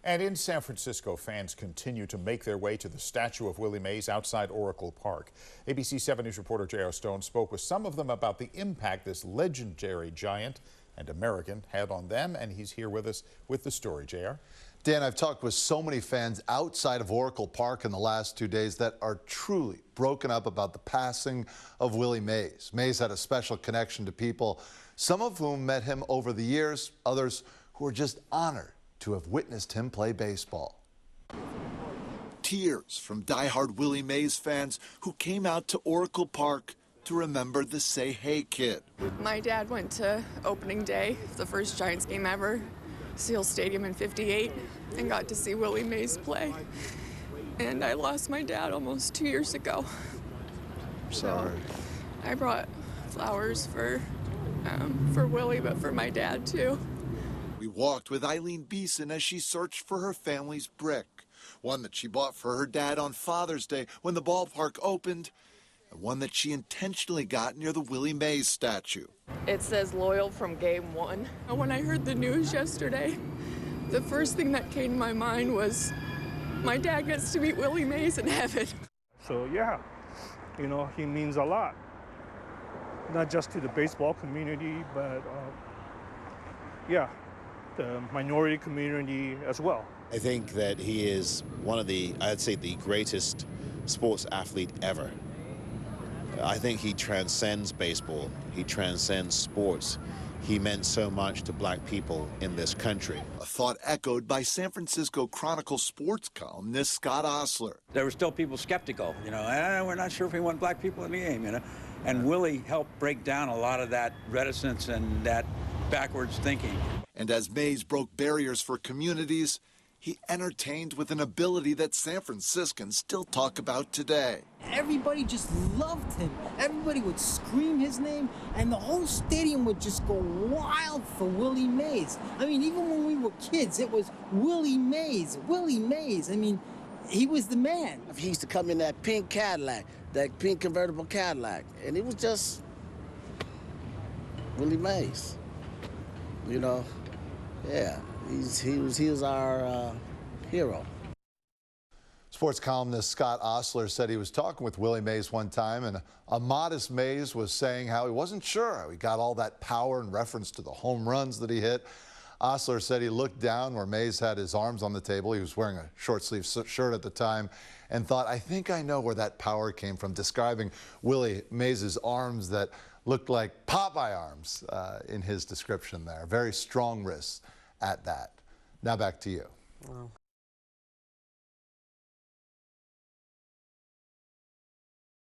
And in San Francisco, fans continue to make their way to the statue of Willie Mays outside Oracle Park. ABC 7 News reporter J.R. Stone spoke with some of them about the impact this legendary giant and American had on them, and he's here with us with the story. J.R.? Dan, I've talked with so many fans outside of Oracle Park in the last 2 days that are truly broken up about the passing of Willie Mays. Mays had a special connection to people, some of whom met him over the years, others who were just honored to have witnessed him play baseball. Tears from diehard Willie Mays fans who came out to Oracle Park to remember the Say Hey kid. My dad went to opening day, the first Giants game ever, Seal Stadium in '58, and got to see Willie Mays play. And I lost my dad almost 2 years ago. Sorry. I brought flowers for Willie, but for my dad too. We walked with Eileen Beeson as she searched for her family's brick, one that she bought for her dad on Father's Day when the ballpark opened, and one that she intentionally got near the Willie Mays statue. It says loyal from game one. When I heard the news yesterday, the first thing that came to my mind was my dad gets to meet Willie Mays in heaven. So yeah, you know, he means a lot, not just to the baseball community, but yeah, the minority community as well. I think that he is one of the, I'd say, the greatest sports athlete ever. I think he transcends baseball. He transcends sports. He meant so much to black people in this country. A thought echoed by San Francisco Chronicle sports columnist Scott Osler. There were still people skeptical, you know, we're not sure if we want black people in the game, you know. And Willie helped break down a lot of that reticence and that backwards thinking. And as Mays broke barriers for communities, he entertained with an ability that San Franciscans still talk about today. Everybody just loved him. Everybody would scream his name, and the whole stadium would just go wild for Willie Mays. I mean, even when we were kids, it was Willie Mays, Willie Mays. I mean, he was the man. He used to come in that pink Cadillac, that pink convertible Cadillac, and it was just Willie Mays. You know, yeah, he was our hero. Sports columnist Scott Osler said he was talking with Willie Mays one time, and a modest Mays was saying how he wasn't sure how he got all that power in reference to the home runs that he hit. Osler said he looked down where Mays had his arms on the table. He was wearing a short-sleeve shirt at the time and thought, I think I know where that power came from, describing Willie Mays' arms that looked like Popeye arms in his description there. Very strong wrists at that. Now back to you. Wow.